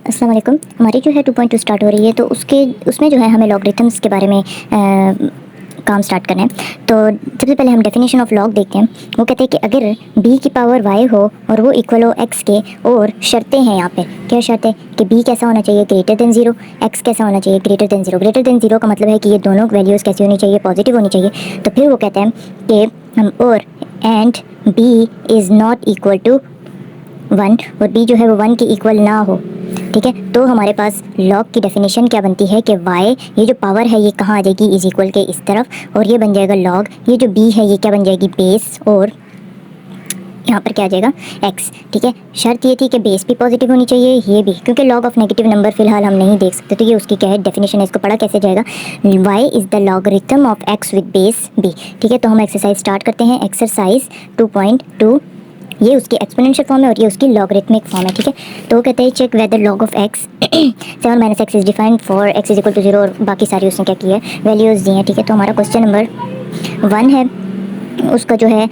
अस्सलाम वालेकुम। हमारी जो है 2.2 स्टार्ट हो रही है, तो उसमें जो है हमें लॉगरिथम्स के बारे में काम स्टार्ट करना है। तो सबसे पहले हम डेफिनेशन ऑफ लॉग देखते हैं। वो कहते हैं कि अगर b की पावर y हो और वो इक्वल हो x के, और शर्तें हैं यहाँ पे। क्या शर्त है कि b कैसा होना चाहिए, ग्रेटर देन 0, x कैसा होना चाहिए, ग्रेटर देन 0। ग्रेटर देन 0 का मतलब है कि ये दोनों वैल्यूज़ कैसी होनी चाहिए, पॉजिटिव होनी चाहिए। तो फिर वो कहते हैं कि हम और and b is not equal to 1, और b जो है वो 1 के इक्वल ना हो। ठीक है, तो हमारे पास लॉग की डेफिनेशन क्या बनती है कि y, ये जो पावर है ये कहाँ आ जाएगी, इज इक्वल के इस तरफ, और ये बन जाएगा लॉग। ये जो b है ये क्या बन जाएगी, बेस, और यहाँ पर क्या आ जाएगा, x। ठीक है, शर्त ये थी कि बेस भी पॉजिटिव होनी चाहिए, ये भी, क्योंकि लॉग ऑफ नेगेटिव नंबर फिलहाल हम नहीं देख सकते, तो ये उसकी क्या है, डेफिनेशन है। इसको पढ़ा कैसे जाएगा, y is the logarithm of x with base b। ठीक है, तो हम एक्सरसाइज स्टार्ट करते हैं। एक्सरसाइज 2.2, ये उसकी एक्सपोनेंशियल फॉर्म है और ये उसकी लॉगरिथमिक फॉर्म है। ठीक है, तो कहते हैं check whether log of x 7 minus x is defined for x is equal to 0, और बाकी सारी उसने क्या की है, वैल्यूज़ दी हैं। ठीक है, तो हमारा क्वेश्चन नंबर 1 है, उसका जो है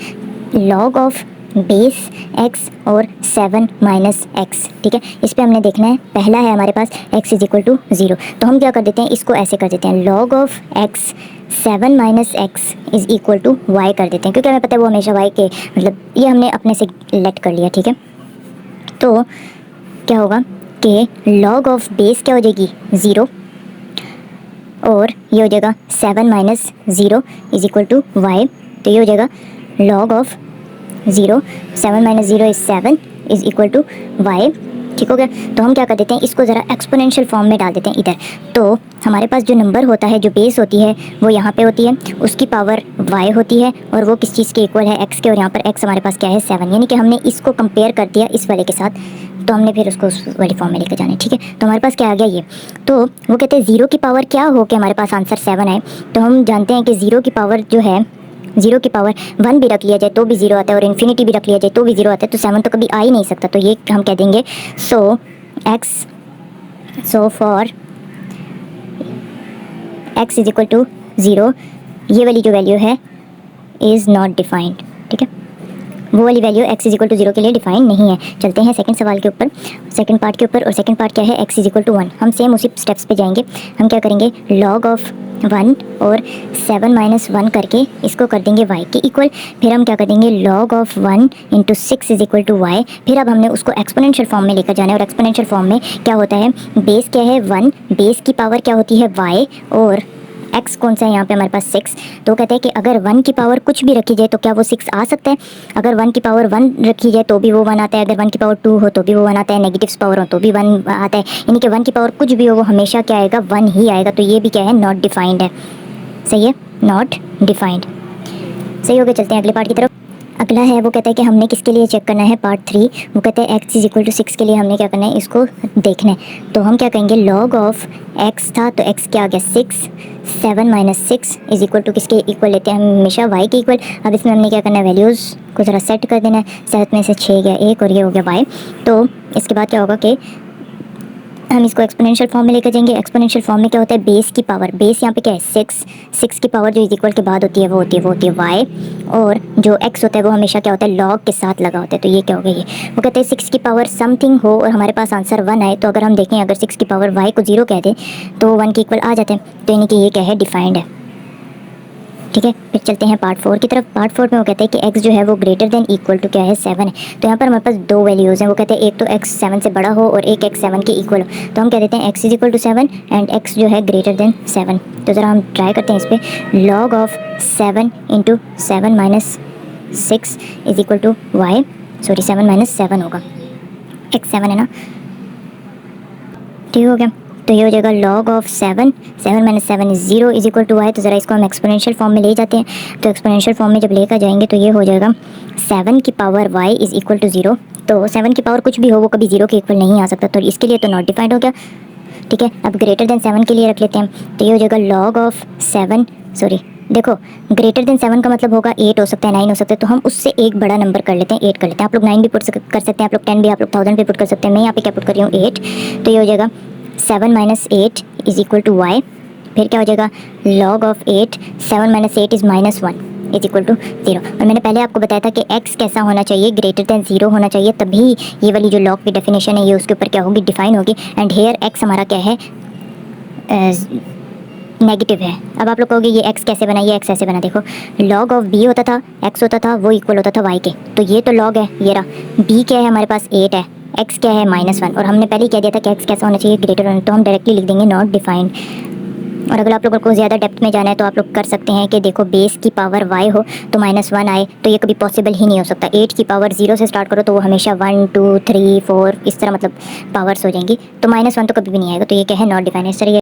लॉग ऑफ बेस x और 7 माइनस एक्स। ठीक है, इस पे हमने देखना है, पहला है हमारे पास x इज इक्वल टू 0, तो हम क्या कर देते हैं, इसको ऐसे कर देते हैं, log of x 7 minus x is equal to y कर देते हैं, क्योंकि हमें पता है वो हमेशा y के, मतलब ये हमने अपने से लेट कर लिया। ठीक है, तो क्या होगा कि लॉग ऑफ बेस क्या हो जाएगी, 0, और ये हो जाएगा 7 minus 0 is equal to y. तो ये हो जाएगा log of 0, 7 minus 0 is 7 is equal to y. ठीक हो गया, तो हम क्या कर देते हैं, इसको ज़रा एक्सपोनेंशियल फॉर्म में डाल देते हैं इधर। तो हमारे पास जो नंबर होता है, जो बेस होती है वो यहाँ पे होती है, उसकी पावर y होती है, और वो किस चीज़ के इक्वल है, x के, और यहाँ पर x हमारे पास क्या है, 7। यानी कि हमने इसको कंपेयर कर दिया इस वाले के साथ, तो हमने फिर उसको उस वाली फॉर्म में लेकर जाना है। ठीक है, तो हमारे पास क्या आ गया ये, तो वो कहते हैं 0 की पावर क्या हो के हमारे पास आंसर 7 आए। तो हम जानते हैं कि 0 की पावर जो है, 0 की पावर 1 भी रख लिया जाए तो भी 0 आता है, और इन्फिनिटी भी रख लिया जाए तो भी 0 आता है, तो 7 तो कभी आ ही नहीं सकता। तो ये हम कह देंगे so for x is equal to 0, ये वाली जो वैल्यू है इज़ नॉट डिफाइंड। ठीक है, वो वाली value x is equal to 0 के लिए डिफाइन नहीं है। चलते हैं सेकंड सवाल के ऊपर, सेकंड पार्ट के ऊपर, और सेकंड पार्ट क्या है, x इज इक्वल टू 1। हम सेम उसी स्टेप्स पे जाएंगे। हम क्या करेंगे, लॉग ऑफ 1 और 7 माइनस 1 करके इसको कर देंगे y के इक्वल। फिर हम क्या कर देंगे, log of 1 into 6 is equal to y. फिर अब हमने उसको एक्सपोनेंशियल फॉर्म में लेकर जाना है, और एक्सपोनेंशियल फॉर्म में क्या होता है, बेस क्या है 1, बेस की पावर क्या होती है y, और x कौन सा है यहाँ पे हमारे पास 6। तो कहते हैं कि अगर 1 की पावर कुछ भी रखी जाए तो क्या वो 6 आ सकता है। अगर 1 की पावर 1 रखी जाए तो भी वो 1 आता है, अगर 1 की पावर 2 हो तो भी वो 1 आता है, नेगेटिव्स पावर हो तो भी 1 आता है। यानी कि 1 की पावर कुछ भी हो वो हमेशा क्या आएगा, 1 ही आएगा। तो ये भी क्या है, नॉट डिफाइंड है। सही है, नॉट डिफाइंड। सही हो गया, चलते हैं अगले पार्ट की तरफ। अगला है, वो कहता है कि हमने किसके लिए चेक करना है, पार्ट 3। वो कहते हैं x इज इक्वल टू 6 के लिए हमने क्या करना है, इसको देखना है। तो हम क्या कहेंगे, लॉग ऑफ x था, तो x क्या आ गया 6, 7 माइनस 6 इज इक्वल टू किसके इक्वल लेते हैं हम हमेशा, y के इक्वल। अब इसमें हमने क्या करना है, वैल्यूज़ को ज़रा सेट कर देना है। 7 में से 6 गया 1, और ये हो गया y। तो इसके बाद क्या होगा कि हम इसको एक्सपोनेंशियल फॉर्म में लेकर जाएंगे। एक्सपोनेंशियल फॉर्म में क्या होता है, बेस की पावर, बेस यहाँ पे क्या है 6 की पावर जो इज इक्वल के बाद होती है वो होती है y, और जो x होता है वो हमेशा क्या होता है, लॉग के साथ लगा होता है। तो ये क्या हो गया, ये वो कहते हैं 6 की पावर समथिंग हो और हमारे पास आंसर 1 आए। तो अगर हम देखें, अगर 6 की पावर y को 0 कह दें तो 1 के इक्वल आ जाते हैं। तो यानी कि ये क्या है, डिफाइंड है। ठीक है, फिर चलते हैं पार्ट 4 की तरफ। पार्ट 4 में वो कहते हैं कि x जो है वो ग्रेटर देन इक्वल टू क्या है, 7 है। तो यहाँ पर हमारे पास दो वैल्यूज़ हैं। वो कहते हैं एक तो x 7 से बड़ा हो और एक x 7 के इक्वल हो। तो हम कह देते हैं x is equal to 7 and x जो है ग्रेटर देन 7। तो ज़रा हम ट्राई करते हैं इस पर, log of 7 into 7 minus 6 is equal to y, sorry 7 minus 7 होगा, x 7 है ना। ठीक हो गया, तो ये हो जाएगा log of 7 minus 7 is 0 is equal to y. तो ज़रा इसको हम एक्सपोनेंशियल फॉर्म में ले जाते हैं। तो एक्सपोनेंशियल फॉर्म में जब लेकर जाएंगे तो ये हो जाएगा 7 की power y is equal to 0। तो 7 की पावर कुछ भी हो वो कभी 0 के इक्वल नहीं आ सकता, तो इसके लिए तो नॉट डिफाइंड हो गया। ठीक है, अब ग्रेटर देन 7 के लिए रख लेते हैं। तो ये हो जाएगा लॉग ऑफ 7, सॉरी देखो, ग्रेटर देन 7 का मतलब होगा 8 हो सकता है, 9 हो सकता है। तो हम उससे एक बड़ा नंबर कर लेते हैं, 8 कर लेते हैं। आप लोग 9 भी पुट कर सकते हैं, आप लोग 10 भी, आप लोग 1000 भी पुट कर सकते हैं। मैं यहाँ पे क्या पुट कर रही हूँ, 8। तो ये हो जाएगा 7 minus 8 is equal to y. फिर क्या हो जाएगा, log of 8, 7 minus 8 is -1। Is equal to 0। और मैंने पहले आपको बताया था कि x कैसा होना चाहिए, ग्रेटर दैन 0 होना चाहिए, तभी ये वाली जो लॉग की डेफिनेशन है ये उसके ऊपर क्या होगी, डिफाइन होगी। एंड हेयर x हमारा क्या है, नेगेटिव है। अब आप लोग कहोगे ये x कैसे बना, ये x ऐसे बना, देखो log ऑफ b होता था, x होता था, वो इक्वल होता था y के, तो ये तो log है, ये रहा। b क्या है हमारे पास 8 है, x क्या है -1, और हमने पहले ही कह दिया था कि x कैसा होना चाहिए, ग्रेटर होना, तो हम डायरेक्टली लिख देंगे नॉट डिफाइंड। और अगर आप लोगों को ज़्यादा डेप्थ में जाना है तो आप लोग कर सकते हैं कि देखो बेस की पावर y हो तो -1 आए, तो ये कभी पॉसिबल ही नहीं हो सकता। 8 की पावर 0 से स्टार्ट करो तो वो हमेशा 1 2 3 4 इस तरह मतलब पावर्स हो जाएंगी, तो -1 तो कभी भी नहीं आएगा, तो ये क्या है, नॉट डिफाइंड। इस तरह